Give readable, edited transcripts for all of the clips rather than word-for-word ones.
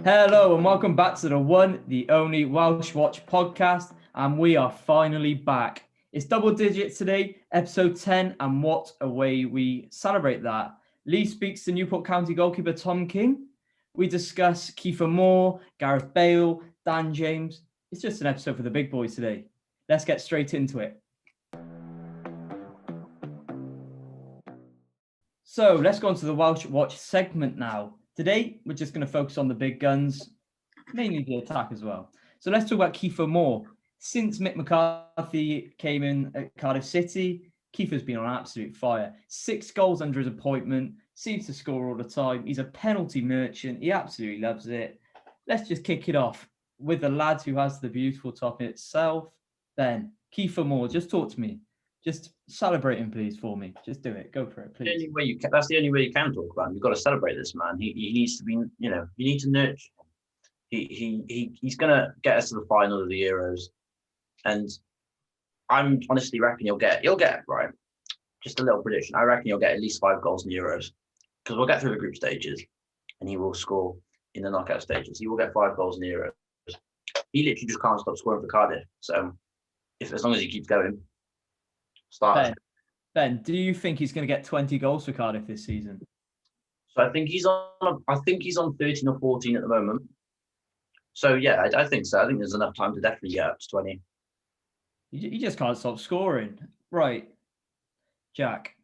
Hello and welcome back to the one, the only Welsh Watch podcast, and we are finally back. It's double digits today, episode 10, and what a way we celebrate that. Lee speaks to Newport County goalkeeper Tom King. We discuss Kieffer Moore, Gareth Bale, Dan James. It's just an episode for the big boys today. Let's get straight into it. So let's go on to the Welsh Watch segment now. Today, we're just going to focus on the big guns, mainly the attack as well. So let's talk about Kieffer Moore. Since Mick McCarthy came in at Cardiff City, Keefer's been on absolute fire. 6 goals under his appointment, seems to score all the time. He's a penalty merchant. He absolutely loves it. Let's just kick it off with the lad who has the beautiful top in itself. Ben, Kieffer Moore, just talk to me. Just celebrate him, please, for me. Just do it. Go for it, please. That's the only way you can talk about him. You've got to celebrate this man. He needs to be, you need to nurture him. He's going to get us to the final of the Euros. And I'm honestly reckon he'll get right. Just a little prediction. I reckon he'll get at least 5 goals in the Euros. Because we'll get through the group stages and he will score in the knockout stages. He will get 5 goals in the Euros. He literally just can't stop scoring for Cardiff. So as long as he keeps going. Ben, do you think he's going to get 20 goals for Cardiff this season? So I think he's on 13 or 14 at the moment. So yeah, I think so. I think there's enough time to definitely get up to 20. He just can't stop scoring. Right. Jack,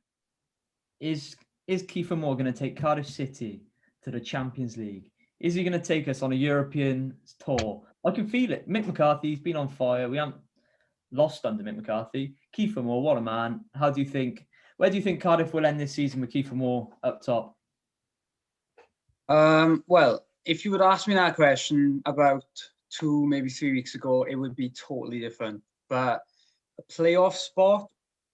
is Kieffer Moore going to take Cardiff City to the Champions League? Is he going to take us on a European tour? I can feel it. Mick McCarthy's been on fire. We haven't lost under Mick McCarthy. Kieffer Moore, what a man. Where do you think Cardiff will end this season with Kieffer Moore up top? Well, if you would ask me that question about 2, maybe 3 weeks ago, it would be totally different. But a playoff spot,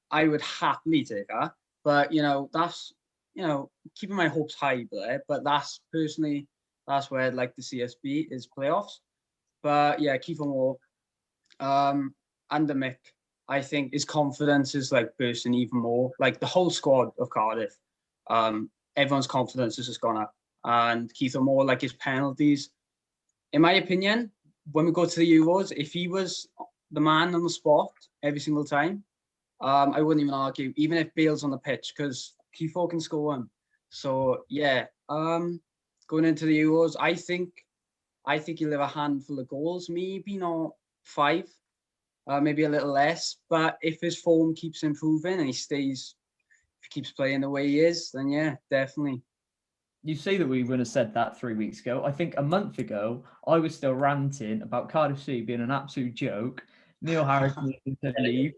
I would happily take that. But, that's, keeping my hopes high there. But that's where I'd like to see us be, is playoffs. But yeah, Kieffer Moore, under Mick, I think his confidence is bursting even more. The whole squad of Cardiff, everyone's confidence has just gone up. And Kieffer Moore, his penalties, in my opinion, when we go to the Euros, if he was the man on the spot every single time, I wouldn't even argue, even if Bale's on the pitch, because Keefer can score him. So yeah, going into the Euros, I think he'll have a handful of goals, maybe not 5. Maybe a little less, but if his form keeps improving and if he keeps playing the way he is, then yeah, definitely. You say that we would have said that 3 weeks ago. I think a month ago, I was still ranting about Cardiff City being an absolute joke. Neil Harris needed to leave.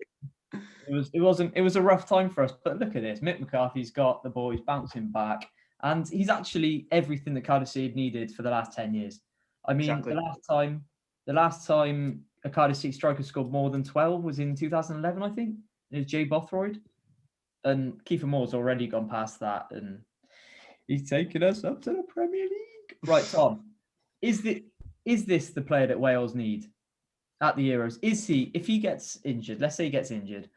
It was a rough time for us, but look at this. Mick McCarthy's got the boys bouncing back, and he's actually everything that Cardiff City needed for the last 10 years. I mean, exactly. the last time a Cardiff City striker scored more than 12 was in 2011, I think. It was Jay Bothroyd. And Kieffer Moore's already gone past that, and he's taken us up to the Premier League. Right, Tom, is this the player that Wales need at the Euros? Is he, if he gets injured, let's say he gets injured,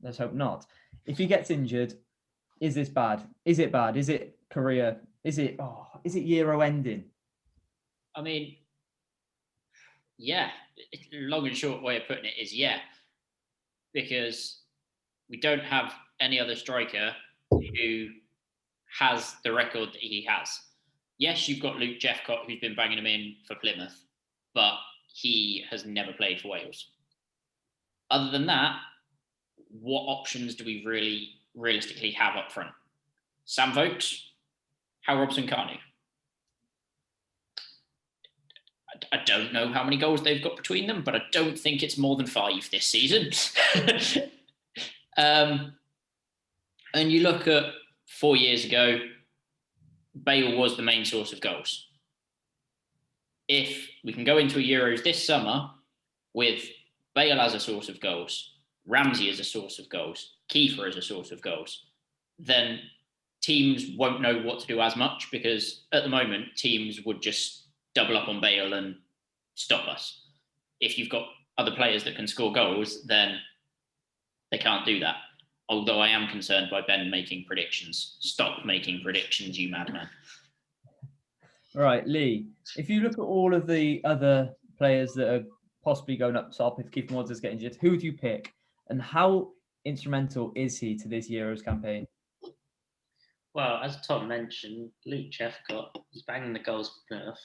let's hope not. If he gets injured, is this bad? Is it bad? Is it career? Is it Euro ending? I mean, yeah, long and short way of putting it is yeah, because we don't have any other striker who has the record that he has. Yes, you've got Luke Jeffcott, who's been banging him in for Plymouth, but he has never played for Wales. Other than that, what options do we really realistically have up front? Sam Vokes, Hal Robson-Kanu. I don't know how many goals they've got between them, but I don't think it's more than 5 this season. And you look at 4 years ago, Bale was the main source of goals. If we can go into a Euros this summer with Bale as a source of goals, Ramsey as a source of goals, Keefer as a source of goals, then teams won't know what to do as much, because at the moment, teams would just double up on Bale and stop us. If you've got other players that can score goals, then they can't do that. Although I am concerned by Ben making predictions. Stop making predictions, you madman. Right, Lee, if you look at all of the other players that are possibly going up top, if Kieffer Moore does get injured, who do you pick? And how instrumental is he to this Euros campaign? Well, as Tom mentioned, Luke Chefcott is banging the goals for Plymouth.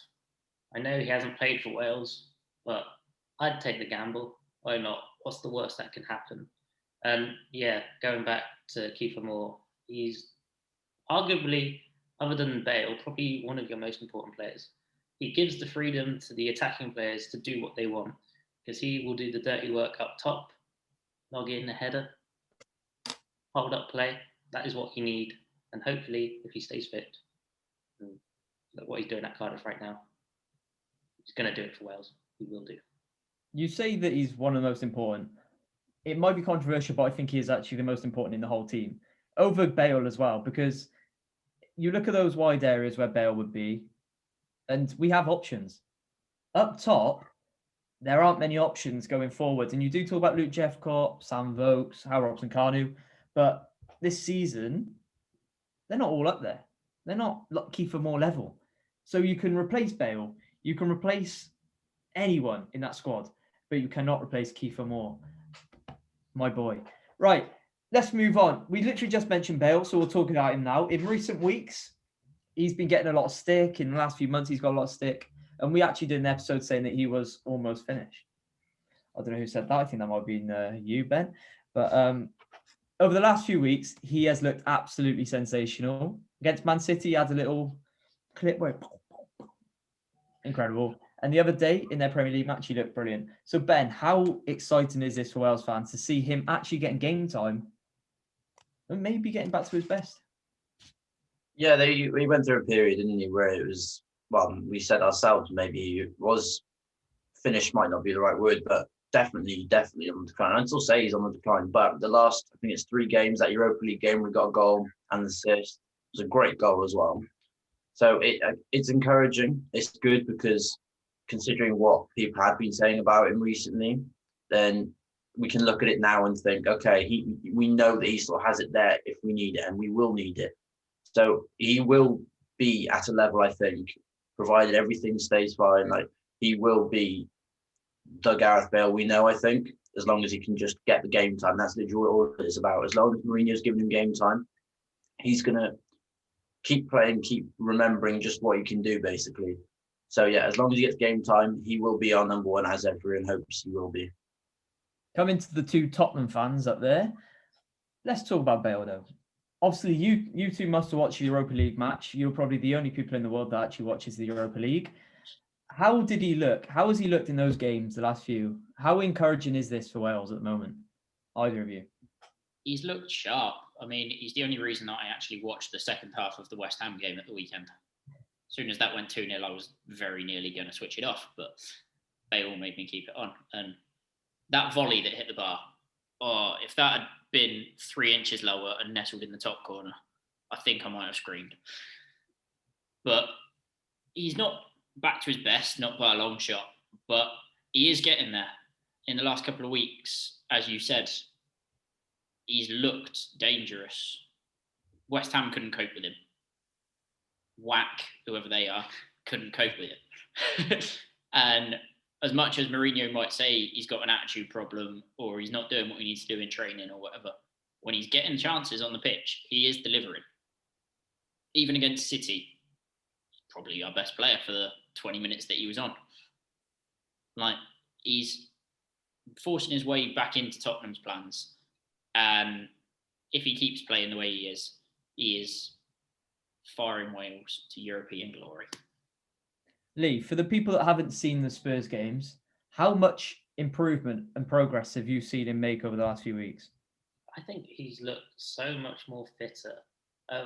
I know he hasn't played for Wales, but I'd take the gamble. Why not? What's the worst that can happen? And yeah, going back to Kieffer Moore, he's arguably, other than Bale, probably one of your most important players. He gives the freedom to the attacking players to do what they want because he will do the dirty work up top, log in a header, hold up play. That is what you need. And hopefully, if he stays fit, and look what he's doing at Cardiff right now, he's going to do it for Wales. He will do. You say that he's one of the most important. It might be controversial, but I think he is actually the most important in the whole team. Over Bale as well, because you look at those wide areas where Bale would be, and we have options. Up top, there aren't many options going forward. And you do talk about Luke Jeffcott, Sam Vokes, Hal Robson-Kanu, but this season, they're not all up there. They're not Kieffer Moore level. So you can replace Bale. You can replace anyone in that squad, but you cannot replace Kieffer Moore. My boy. Right, let's move on. We literally just mentioned Bale, so we'll talk about him now. In recent weeks, he's been getting a lot of stick. In the last few months, he's got a lot of stick. And we actually did an episode saying that he was almost finished. I don't know who said that. I think that might have been you, Ben. But over the last few weeks, he has looked absolutely sensational. Against Man City, he had a little clip where incredible. And the other day in their Premier League match, he looked brilliant. So, Ben, how exciting is this for Wales fans to see him actually getting game time and maybe getting back to his best? Yeah, we went through a period, didn't he, where it was, well, we said ourselves maybe he was finished, might not be the right word, but definitely on the decline. I'd still say he's on the decline, but the last, I think it's 3 games, that Europa League game, we got a goal and an assist. It was a great goal as well. So it's encouraging. It's good because considering what people have been saying about him recently, then we can look at it now and think, okay, we know that he still has it there if we need it, and we will need it. So he will be at a level, I think, provided everything stays fine. Like, he will be the Gareth Bale we know, I think, as long as he can just get the game time. That's literally all it is about. As long as Mourinho's giving him game time, he's going to keep playing, keep remembering just what he can do, basically. So, yeah, as long as he gets game time, he will be our number one, as everyone hopes he will be. Coming to the 2 Tottenham fans up there, let's talk about Bale, though. Obviously, you two must have watched the Europa League match. You're probably the only people in the world that actually watches the Europa League. How did he look? How has he looked in those games, the last few? How encouraging is this for Wales at the moment? Either of you? He's looked sharp. I mean, he's the only reason that I actually watched the second half of the West Ham game at the weekend. As soon as that went 2-0, I was very nearly going to switch it off, but Bale made me keep it on. And that volley that hit the bar, if that had been 3 inches lower and nestled in the top corner, I think I might have screamed. But he's not back to his best, not by a long shot, but he is getting there. In the last couple of weeks, as you said, he's looked dangerous. West Ham couldn't cope with him. Whack, whoever they are, couldn't cope with it. And as much as Mourinho might say he's got an attitude problem or he's not doing what he needs to do in training or whatever, when he's getting chances on the pitch, he is delivering. Even against City, he's probably our best player for the 20 minutes that he was on. Like, he's forcing his way back into Tottenham's plans. And if he keeps playing the way he is firing Wales to European glory. Lee, for the people that haven't seen the Spurs games, how much improvement and progress have you seen him make over the last few weeks? I think he's looked so much more fitter.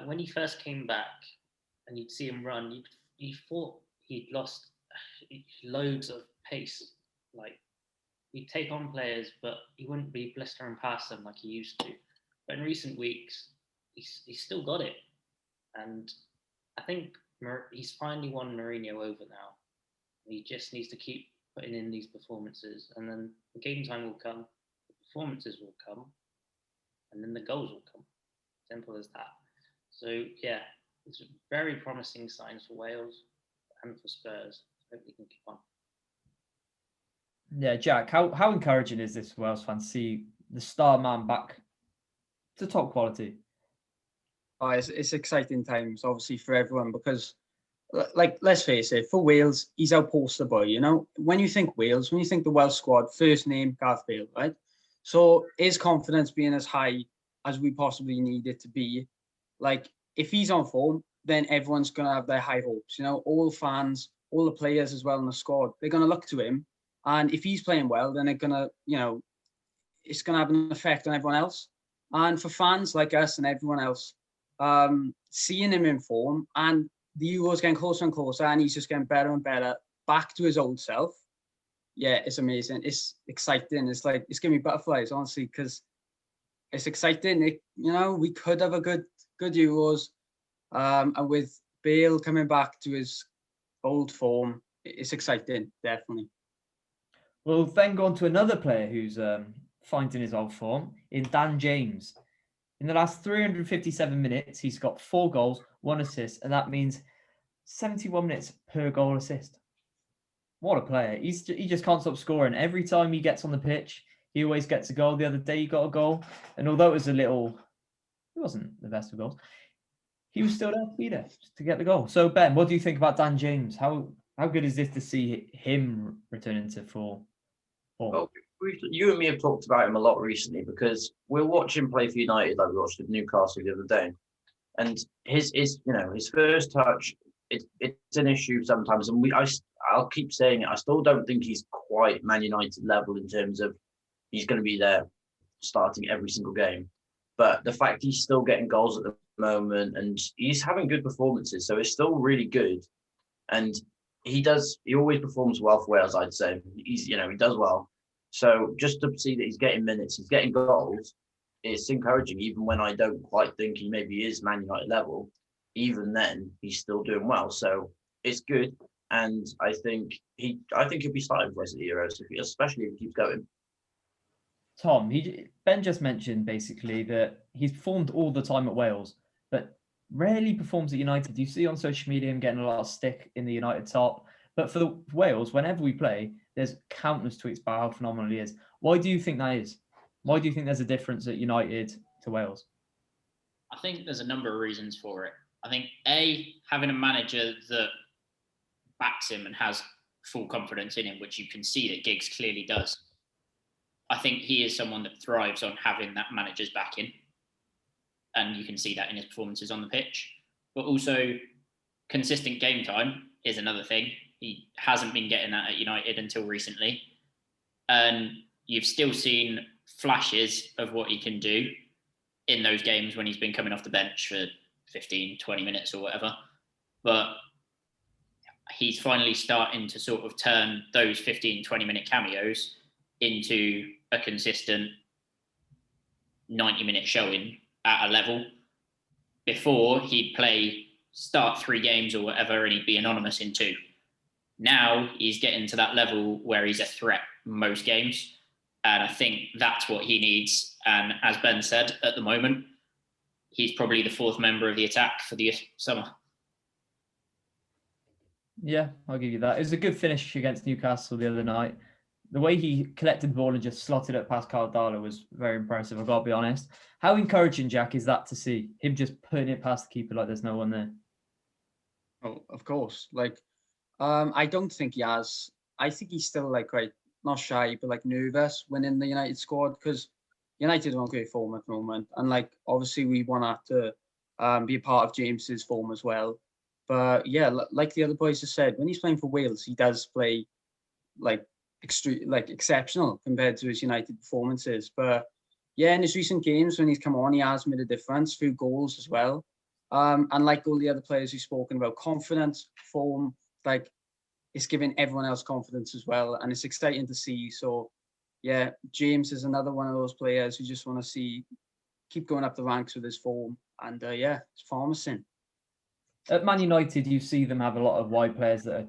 When he first came back and you'd see him run, you thought he'd lost loads of pace. Like, he'd take on players, but he wouldn't be blistering past them like he used to. But in recent weeks, he's still got it. And I think he's finally won Mourinho over now. He just needs to keep putting in these performances, and then the game time will come, the performances will come, and then the goals will come. Simple as that. So, yeah, it's very promising signs for Wales. and for Spurs. Hope he can keep on. Yeah, Jack, how encouraging is this for Wales fans to see the star man back to top quality? Oh, it's exciting times, obviously, for everyone because, like, let's face it, for Wales, he's our poster boy. You know, when you think Wales, when you think the Welsh squad, first name Gareth Bale, right? So his confidence being as high as we possibly need it to be, like if he's on form, then everyone's gonna have their high hopes. You know, all fans, all the players as well in the squad, they're gonna look to him, and if he's playing well, then they're gonna, it's gonna have an effect on everyone else. And for fans like us and everyone else, seeing him in form and the Euros getting closer and closer, and he's just getting better and better, back to his old self. Yeah, it's amazing. It's exciting. It's like it's giving me butterflies, honestly, because it's exciting. We could have a good Euros, and with Bale coming back to his old form, it's exciting, definitely. We'll then go on to another player who's finding his old form in Dan James. In the last 357 minutes, he's got 4 goals, 1 assist, and that means 71 minutes per goal assist. What a player. He just can't stop scoring. Every time he gets on the pitch, he always gets a goal. The other day, he got a goal. And although it wasn't the best of goals, he was still there to be there to get the goal. So, Ben, what do you think about Dan James? How good is this to see him returning to form? Well, you and me have talked about him a lot recently because we're watching play for United like we watched with Newcastle the other day. And his first touch, it's an issue sometimes. And I'll keep saying it. I still don't think he's quite Man United level in terms of he's going to be there starting every single game. But the fact he's still getting goals at the moment and he's having good performances, so it's still really good. And he always performs well for Wales, I'd say. He does well. So just to see that he's getting minutes, he's getting goals, it's encouraging. Even when I don't quite think he maybe is Man United level, even then he's still doing well. So it's good. And I think he'll be starting for us at the Euros, especially if he keeps going. Tom, Ben just mentioned basically that he's performed all the time at Wales, but rarely performs at United. You see on social media him getting a lot of stick in the United top. But for the Wales, whenever we play, there's countless tweets about how phenomenal he is. Why do you think that is? Why do you think there's a difference at United to Wales? I think there's a number of reasons for it. I think having a manager that backs him and has full confidence in him, which you can see that Giggs clearly does. I think he is someone that thrives on having that manager's backing. And you can see that in his performances on the pitch. But also, consistent game time is another thing. He hasn't been getting that at United until recently. And you've still seen flashes of what he can do in those games when he's been coming off the bench for 15, 20 minutes or whatever. But he's finally starting to sort of turn those 15, 20-minute cameos into a consistent 90-minute showing at a level. Before, he'd start 3 games or whatever, and he'd be anonymous in 2. Now he's getting to that level where he's a threat most games. And I think that's what he needs. And as Ben said, at the moment, he's probably the 4th member of the attack for the summer. Yeah, I'll give you that. It was a good finish against Newcastle the other night. The way he collected the ball and just slotted it past Caldala was very impressive, I've got to be honest. How encouraging, Jack, is that to see him just putting it past the keeper like there's no one there? Oh, of course. I don't think he has. I think he's still quite not shy, but nervous when in the United squad because United are on great form at the moment, and obviously we want that to be a part of James's form as well. But yeah, like the other boys have said, when he's playing for Wales, he does play exceptional compared to his United performances. But yeah, in his recent games when he's come on, he has made a difference through goals as well. And like all the other players we've spoken about, confidence, form, it's giving everyone else confidence as well. And it's exciting to see. So yeah, James is another one of those players who just want to see keep going up the ranks with his form. And yeah, it's promising. At Man United, you see them have a lot of wide players that are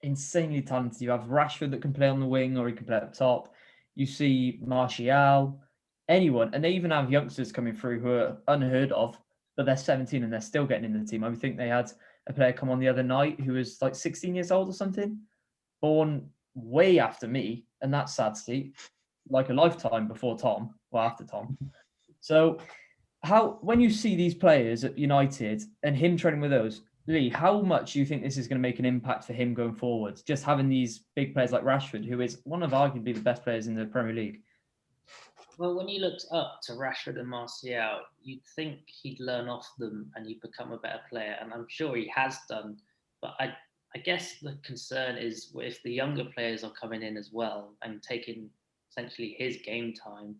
insanely talented. You have Rashford that can play on the wing or he can play up top. You see Martial, anyone. And they even have youngsters coming through who are unheard of but they're 17 and they're still getting in the team. I think they had a player come on the other night who was like 16 years old or something, born way after me, and that's sad to see, like a lifetime before Tom, well, after Tom. So when you see these players at United and him training with those, Lee, how much do you think this is going to make an impact for him going forward? Just having these big players like Rashford, who is one of arguably the best players in the Premier League. Well, when you looked up to Rashford and Martial, you'd think he'd learn off them and he'd become a better player, and I'm sure he has done. But I guess the concern is if the younger players are coming in as well and taking essentially his game time,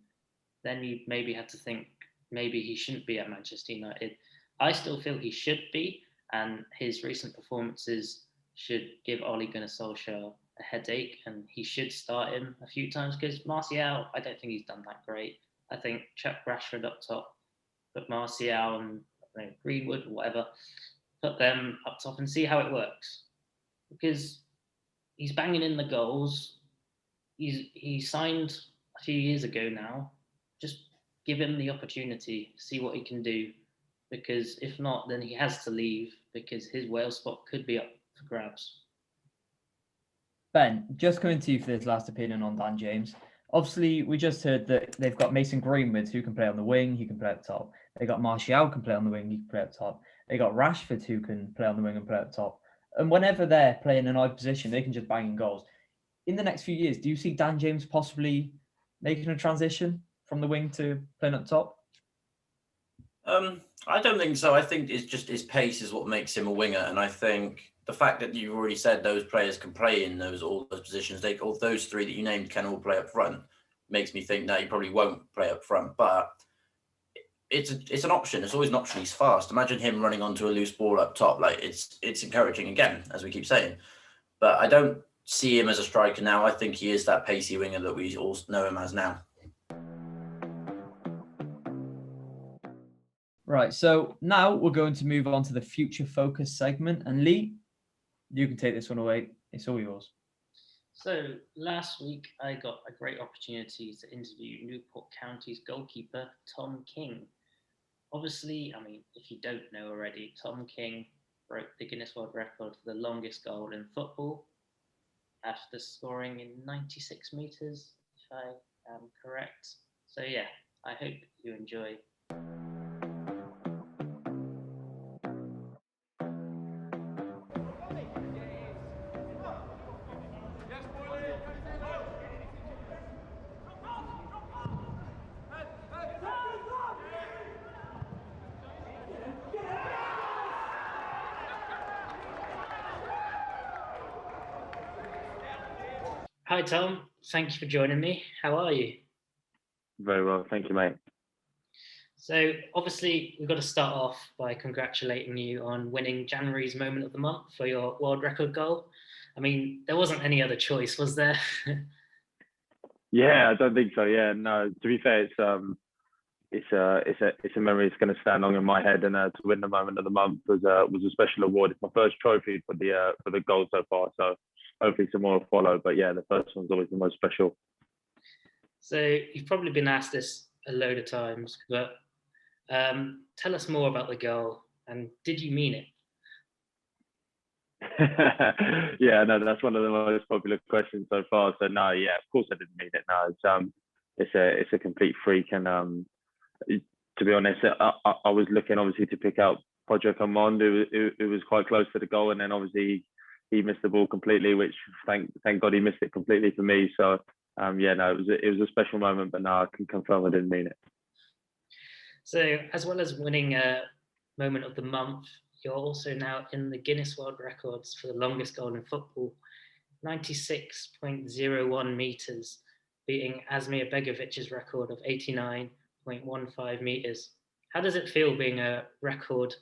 then you maybe have to think maybe he shouldn't be at Manchester United. I still feel he should be, and his recent performances should give Ole Gunnar Solskjaer a headache, and he should start him a few times because Martial, I don't think he's done that great. I think chuck Rashford up top, put Martial and Greenwood or whatever, put them up top and see how it works. Because he's banging in the goals. He signed a few years ago now. Just give him the opportunity, see what he can do. Because if not, then he has to leave because his Wales spot could be up for grabs. Ben, just coming to you for this last opinion on Dan James. Obviously, we just heard that they've got Mason Greenwood, who can play on the wing, he can play up top. They got Martial, can play on the wing, he can play up top. They got Rashford, who can play on the wing and play up top. And whenever they're playing an odd position, they can just bang in goals. In the next few years, do you see Dan James possibly making a transition from the wing to playing up top? I don't think so. I think it's just his pace is what makes him a winger, and I think the fact that you've already said those players can play in all those positions, all those three that you named can all play up front, makes me think that he probably won't play up front. But it's an option. It's always an option. He's fast. Imagine him running onto a loose ball up top. Like it's encouraging again, as we keep saying. But I don't see him as a striker now. I think he is that pacey winger that we all know him as now. Right, so now we're going to move on to the future focus segment. And Lee, you can take this one away. It's all yours. So last week, I got a great opportunity to interview Newport County's goalkeeper, Tom King. Obviously, I mean, if you don't know already, Tom King broke the Guinness World Record for the longest goal in football after scoring in 96 metres, if I am correct. So yeah, I hope you enjoy. Hi, Tom. Thank you for joining me. How are you? Very well. Thank you, mate. So obviously, we've got to start off by congratulating you on winning January's Moment of the Month for your world record goal. I mean, there wasn't any other choice, was there? Yeah, I don't think so. Yeah, no. To be fair, it's a memory that's going to stand long in my head, and to win the Moment of the Month was a special award. It's my first trophy for the goal so far. So hopefully some more will follow. But yeah, the first one's always the most special. So you've probably been asked this a load of times, but tell us more about the goal, and did you mean it? Yeah, no, that's one of the most popular questions so far. So no, yeah, of course I didn't mean it. No, it's a complete freak, and to be honest, I was looking obviously to pick out Podrick Armand, who was quite close to the goal, and then obviously he missed the ball completely, which thank God he missed it completely for me. So yeah, no, it was a special moment, but no, I can confirm I didn't mean it. So as well as winning a Moment of the Month, you're also now in the Guinness World Records for the longest goal in football, 96.01 metres, beating Asmir Begovic's record of 89.15 metres. How does it feel being a record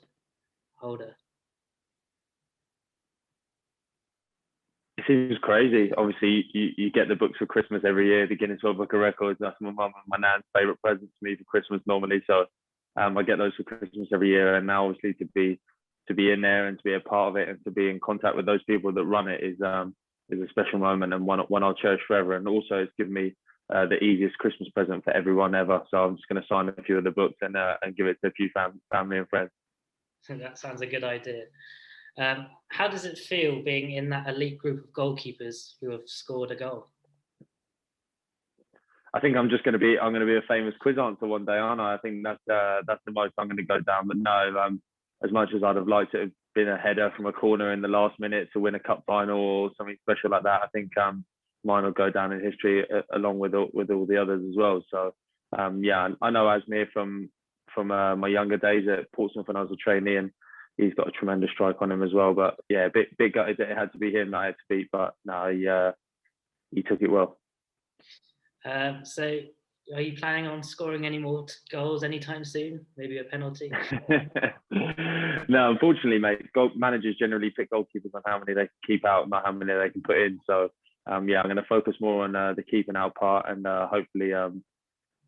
holder? It seems crazy. Obviously, you get the books for Christmas every year, the Guinness World Book of Records. That's my mum and my nan's favourite present to me for Christmas normally. So I get those for Christmas every year, and now obviously to be in there and to be a part of it and to be in contact with those people that run it is a special moment, and one I'll cherish forever. And also it's given me the easiest Christmas present for everyone ever. So I'm just going to sign a few of the books and give it to a few family and friends. That sounds a good idea. How does it feel being in that elite group of goalkeepers who have scored a goal? I think I'm going to be a famous quiz answer one day, aren't I? I think that's the most I'm going to go down. But no, as much as I'd have liked to have been a header from a corner in the last minute to win a cup final or something special like that, I think mine will go down in history along with all the others as well. So yeah, I know Asmir from my younger days at Portsmouth when I was a trainee, and he's got a tremendous strike on him as well. But yeah, big gutted that it had to be him that I had to beat, but no, he took it well. So are you planning on scoring any more goals anytime soon? Maybe a penalty? No, unfortunately, mate. Managers generally pick goalkeepers on how many they can keep out, not how many they can put in. So yeah, I'm going to focus more on the keeping out part, and hopefully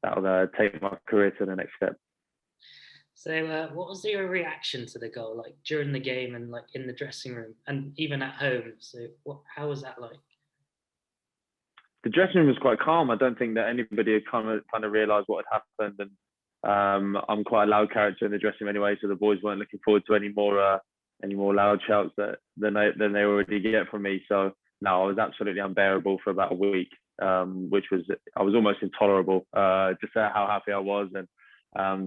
that'll take my career to the next step. So what was your reaction to the goal, like during the game and like in the dressing room and even at home? So how was that like? The dressing room was quite calm. I don't think that anybody had kind of realised what had happened, and I'm quite a loud character in the dressing room anyway, so the boys weren't looking forward to any more loud shouts than they already get from me. So no, I was absolutely unbearable for about a week, which was almost intolerable. Just how happy I was, and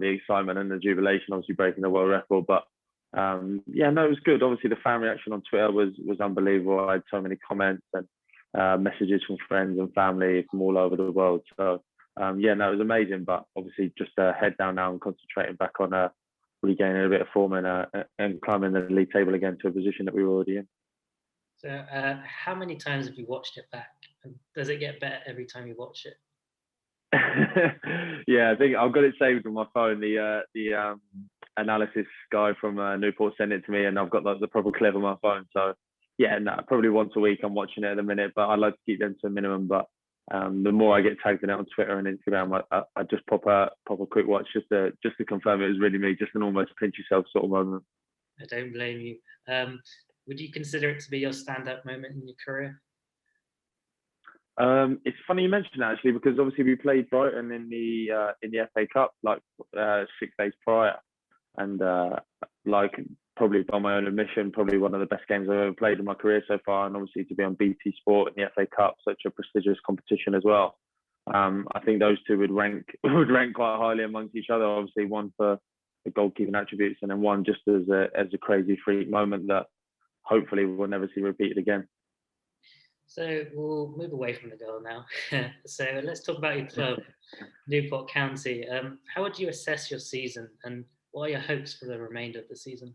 the excitement and the jubilation, obviously breaking the world record. But yeah, no, it was good. Obviously, the fan reaction on Twitter was unbelievable. I had so many comments and messages from friends and family from all over the world. So yeah, no, it was amazing. But obviously, just head down now and concentrating back on regaining a bit of form and climbing the league table again to a position that we were already in. So how many times have you watched it back? And does it get better every time you watch it? Yeah, I think I've got it saved on my phone. The analysis guy from Newport sent it to me, and I've got the proper clip on my phone. So yeah, no, probably once a week I'm watching it at the minute, but I'd like to keep them to a minimum. But the more I get tagged in it on Twitter and Instagram, I just pop a quick watch just to confirm it was really me, just an almost pinch yourself sort of moment. I don't blame you. Would you consider it to be your stand-up moment in your career? It's funny you mentioned that, actually, because obviously we played Brighton in the FA Cup like 6 days prior, and like probably by my own admission, probably one of the best games I've ever played in my career so far, and obviously to be on BT Sport in the FA Cup, such a prestigious competition as well. I think those two would rank quite highly amongst each other. Obviously, one for the goalkeeping attributes, and then one just as a crazy freak moment that hopefully we'll never see repeated again. So we'll move away from the goal now. So let's talk about your club, Newport County. How would you assess your season, and what are your hopes for the remainder of the season?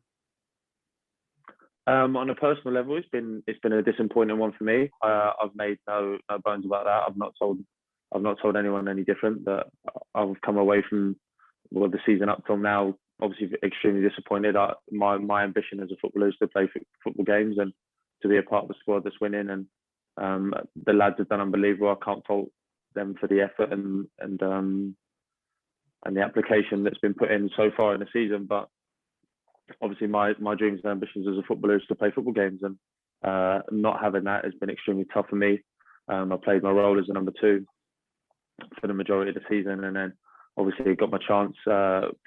On a personal level, it's been a disappointing one for me. I've made no bones about that. I've not told anyone any different. That I've come away from the season up till now, obviously extremely disappointed. My ambition as a footballer is to play football games and to be a part of the squad that's winning. And the lads have done unbelievable. I can't fault them for the effort and the application that's been put in so far in the season. But obviously my dreams and ambitions as a footballer is to play football games, and not having that has been extremely tough for me. I played my role as a number 2 for the majority of the season, and then obviously got my chance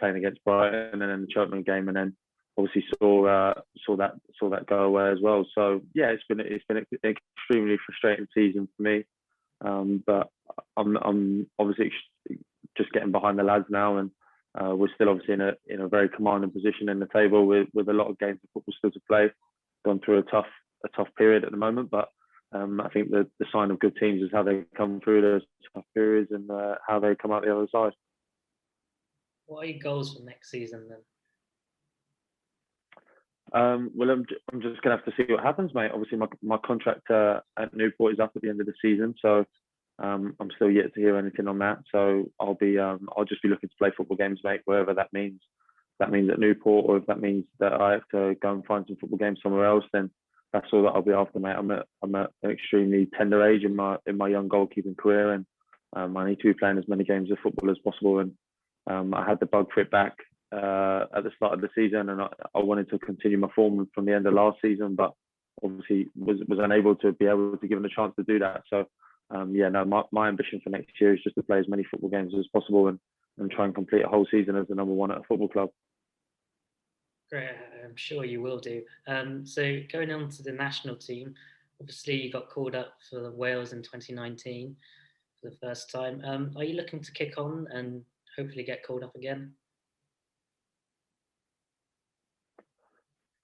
playing against Brighton and then the Cheltenham game, and then obviously saw that go away as well. So yeah, it's been an extremely frustrating season for me. But I'm obviously just getting behind the lads now, and we're still obviously in a very commanding position in the table with a lot of games of football still to play. Gone through a tough period at the moment, but I think the sign of good teams is how they come through those tough periods and how they come out the other side. What are your goals for next season then? Well, I'm just gonna have to see what happens, mate. Obviously, my contract at Newport is up at the end of the season, so I'm still yet to hear anything on that. So I'll just be looking to play football games, mate, wherever that means. That means at Newport, or if that means that I have to go and find some football games somewhere else, then that's all that I'll be after, mate. I'm at an extremely tender age in my young goalkeeping career, and I need to be playing as many games of football as possible. And I had the bug for it back at the start of the season, and I wanted to continue my form from the end of last season, but obviously was unable to be able to give them a chance to do that. So my ambition for next year is just to play as many football games as possible and try and complete a whole season as the number one at a football club. Great, I'm sure you will do. So going on to the national team, obviously you got called up for Wales in 2019 for the first time. Are you looking to kick on and hopefully get called up again?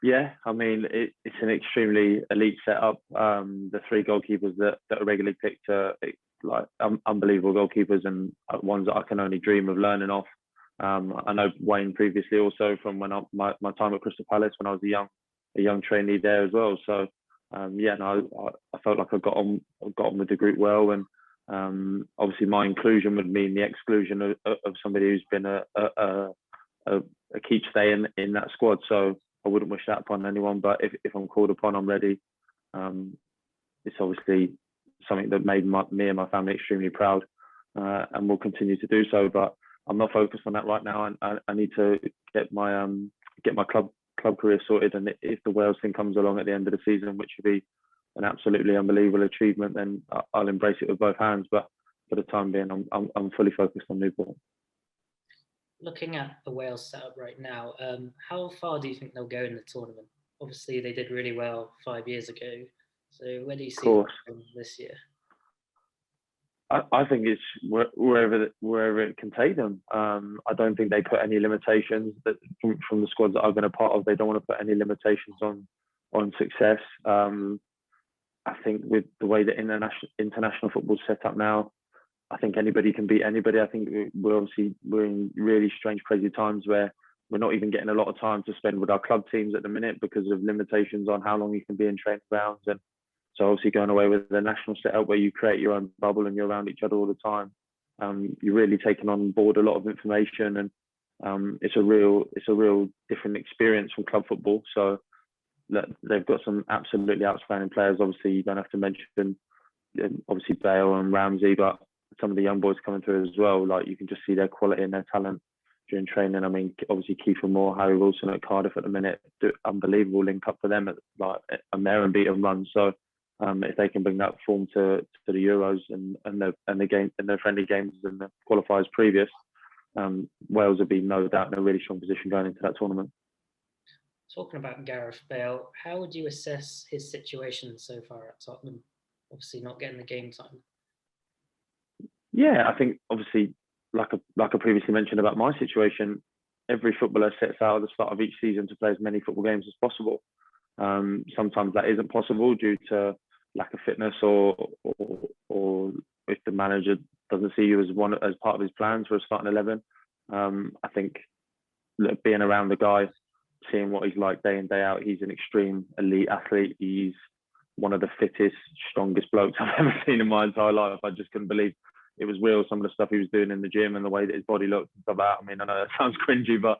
Yeah, I mean, it's an extremely elite setup. The three goalkeepers that are regularly picked are unbelievable goalkeepers and ones that I can only dream of learning off. I know Wayne previously also from my time at Crystal Palace when I was a young trainee there as well. So I felt like I got on with the group well, and obviously my inclusion would mean the exclusion of somebody who's been a keepstay in that squad. So I wouldn't wish that upon anyone, but if I'm called upon, I'm ready. It's obviously something that made me and my family extremely proud, and will continue to do so. But I'm not focused on that right now, and I need to get my club career sorted. And if the Wales thing comes along at the end of the season, which would be an absolutely unbelievable achievement, then I'll embrace it with both hands. But for the time being, I'm fully focused on Newport. Looking at the Wales setup right now, how far do you think they'll go in the tournament? Obviously, they did really well 5 years ago. So where do you see them this year? I think it's wherever it can take them. I don't think they put any limitations that from the squads that I've been a part of. They don't want to put any limitations on success. I think with the way that international football's set up now, I think anybody can beat anybody. I think we're in really strange, crazy times where we're not even getting a lot of time to spend with our club teams at the minute because of limitations on how long you can be in training grounds. And so obviously going away with the national setup where you create your own bubble and you're around each other all the time, you're really taking on board a lot of information, and it's a real different experience from club football. So they've got some absolutely outstanding players. Obviously, you don't have to mention obviously Bale and Ramsey, but some of the young boys coming through as well. Like you can just see their quality and their talent during training. I mean, obviously Kieffer Moore, Harry Wilson at Cardiff at the minute, unbelievable link up for them at like a mare and beat and run. So if they can bring that form to the Euros and their friendly games and the qualifiers previous, Wales will be no doubt in a really strong position going into that tournament. Talking about Gareth Bale, how would you assess his situation so far at Tottenham? Obviously not getting the game time. Yeah, I think obviously, like I previously mentioned about my situation, every footballer sets out at the start of each season to play as many football games as possible. Sometimes that isn't possible due to lack of fitness or if the manager doesn't see you as part of his plans for a starting 11. I think being around the guy, seeing what he's like day in, day out, he's an extreme elite athlete. He's one of the fittest, strongest blokes I've ever seen in my entire life. I just couldn't believe it was real, some of the stuff he was doing in the gym and the way that his body looked and stuff like that. I mean, I know that sounds cringy, but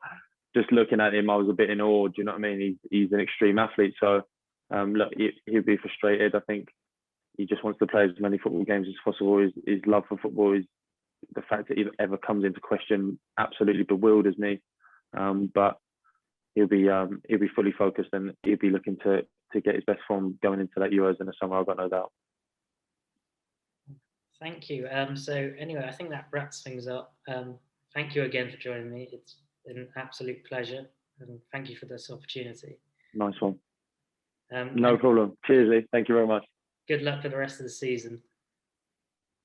just looking at him, I was a bit in awe. Do you know what I mean? He's an extreme athlete. So, he'll be frustrated. I think he just wants to play as many football games as possible. His love for football is the fact that he ever comes into question absolutely bewilders me. But he'll be fully focused and he'll be looking to get his best form going into that Euros in the summer. I've got no doubt. Thank you. So anyway, I think that wraps things up. Thank you again for joining me. It's been an absolute pleasure, and thank you for this opportunity. Nice one. No problem. Cheers, Lee. Thank you very much. Good luck for the rest of the season.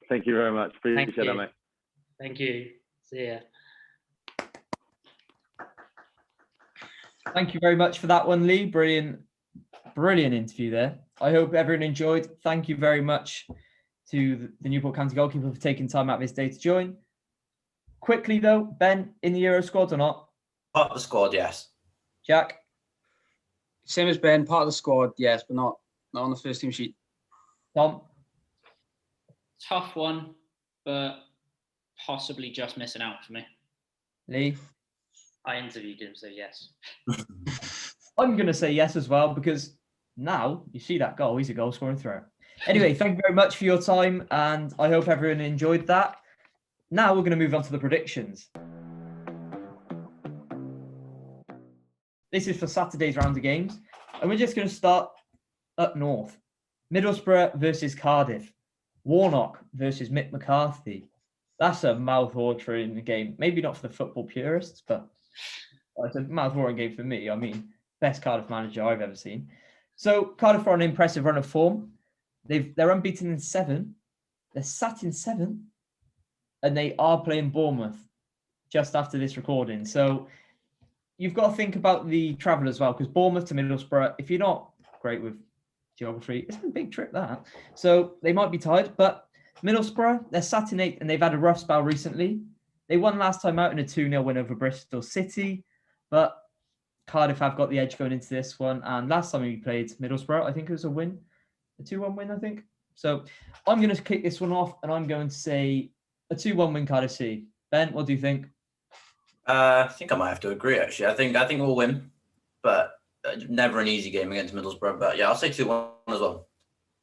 Thank you very much. Appreciate that, mate. Thank you. See ya. Thank you very much for that one, Lee. Brilliant interview there. I hope everyone enjoyed. Thank you very much to the Newport County goalkeeper for taking time out of his day to join. Quickly though, Ben, in the Euro squad or not? Part of the squad, yes. Jack? Same as Ben, part of the squad, yes, but not on the first team sheet. Tom? Tough one, but possibly just missing out for me. Lee? I interviewed him, so yes. I'm going to say yes as well, because now you see that goal, he's a goal scoring threat. Anyway, thank you very much for your time, and I hope everyone enjoyed that. Now we're going to move on to the predictions. This is for Saturday's round of games, and we're just going to start up north. Middlesbrough versus Cardiff. Warnock versus Mick McCarthy. That's a mouth-watering game. Maybe not for the football purists, but it's a mouth-watering game for me. I mean, best Cardiff manager I've ever seen. So Cardiff are on an impressive run of form. They're unbeaten in 7. They're sat in 7th, and they are playing Bournemouth just after this recording. So you've got to think about the travel as well, because Bournemouth to Middlesbrough, if you're not great with geography, it's a big trip, that. So they might be tired, but Middlesbrough, they're sat in 8th, and they've had a rough spell recently. They won last time out in a 2-0 win over Bristol City, but Cardiff have got the edge going into this one. And last time we played Middlesbrough, I think it was a 2-1 win, I think. So I'm going to kick this one off, and I'm going to say a 2-1 win Cardiff City. Ben, what do you think? I think I might have to agree, actually. I think we'll win, but never an easy game against Middlesbrough. But yeah, I'll say 2-1 as well.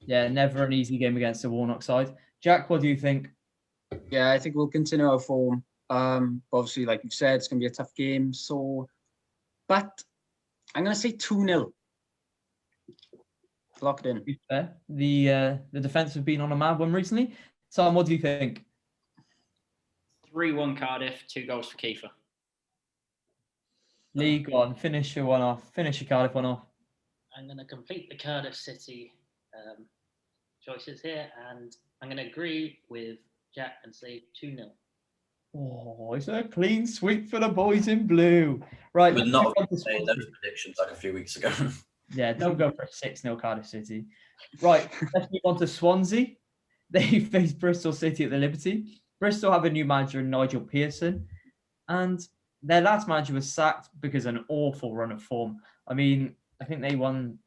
Yeah, never an easy game against the Warnock side. Jack, what do you think? Yeah, I think we'll continue our form. Obviously, like you've said, it's going to be a tough game. But I'm going to say 2-0. Lock it in. Fair. The defence have been on a mad one recently. Tom, what do you think? 3-1 Cardiff, 2 goals for Keefer. Lee, go on, finish your one off. Finish your Cardiff one off. I'm going to complete the Cardiff City choices here, and I'm going to agree with Jack and say 2-0. Oh, it's a clean sweep for the boys in blue. Right. Would not have been saying those predictions like a few weeks ago. Yeah, don't go for a 6-0 Cardiff City. Right, let's move on to Swansea. They face Bristol City at the Liberty. Bristol have a new manager in Nigel Pearson, and their last manager was sacked because of an awful run of form. I mean, I think they won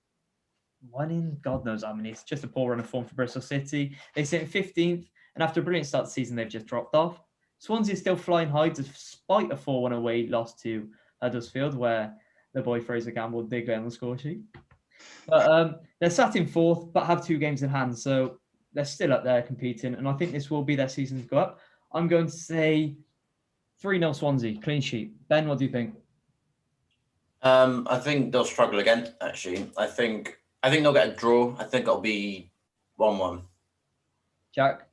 in God knows how many. It's just a poor run of form for Bristol City. They sit in 15th, and after a brilliant start to the season, they've just dropped off. Swansea is still flying high despite a 4-1 away loss to Huddersfield, where the boy Fraser Campbell did go on the score sheet. But they're sat in 4th, but have 2 games in hand, so they're still up there competing, and I think this will be their season to go up. I'm going to say 3-0 Swansea, clean sheet. Ben, what do you think? I think they'll struggle again, actually. I think they'll get a draw. I think it'll be 1-1. Jack?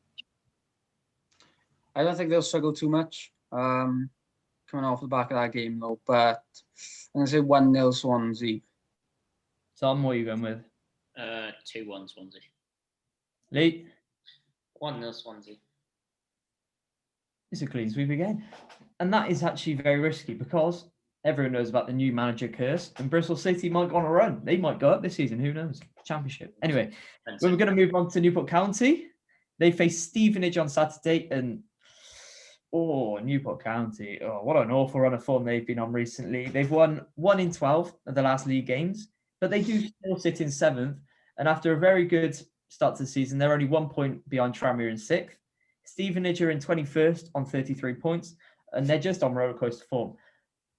I don't think they'll struggle too much coming off the back of that game, though. But I'm going to say 1-0 Swansea. Tom, what are you going with? 2-1 Swansea. Lee? 1-0 Swansea. It's a clean sweep again. And that is actually very risky because everyone knows about the new manager curse, and Bristol City might go on a run. They might go up this season. Who knows? Championship. Anyway, we're going to move on to Newport County. They face Stevenage on Saturday, and Newport County. Oh, what an awful run of form they've been on recently. They've won 1 in 12 of the last league games, but they do still sit in 7th. And after a very good start to the season, they're only 1 point behind Tranmere in 6th. Stevenage are in 21st on 33 points, and they're just on rollercoaster form.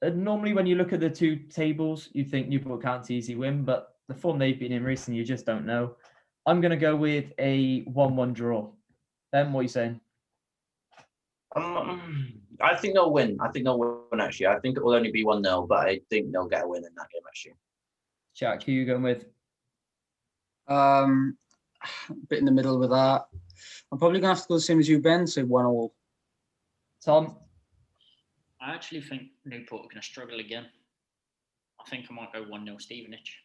And normally, when you look at the 2 tables, you think Newport County easy win, but the form they've been in recently, you just don't know. I'm going to go with a 1-1 draw. Ben, what are you saying? I think they'll win. Actually. I think it will only be 1-0, but I think they'll get a win in that game, actually. Jack, who are you going with? A bit in the middle with that. I'm probably going to have to go the same as you, Ben, say 1-1. Tom? I actually think Newport are going to struggle again. I think I might go 1-0 Stevenage.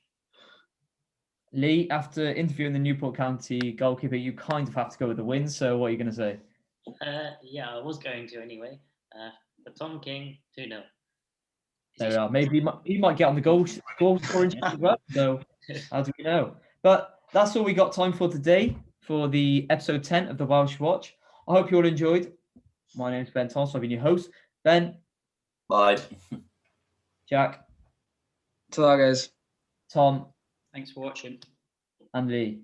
Lee, after interviewing the Newport County goalkeeper, you kind of have to go with the win. So what are you going to say? Yeah, I was going to anyway. But Tom King, 2-0. There we are. Maybe he might get on the goal scoring as well. So how do we know? But that's all we got time for today for the episode 10 of the Welsh Watch. I hope you all enjoyed. My name's Ben Thompson. I've been your host. Ben. Bye. Jack. Ta-ra, guys. Tom. Thanks for watching. And Lee.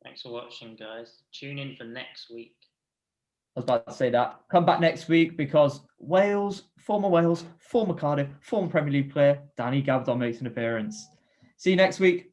Thanks for watching, guys. Tune in for next week. I was about to say that. Come back next week because Wales, former Cardiff, former Premier League player, Danny Gabdon makes an appearance. See you next week.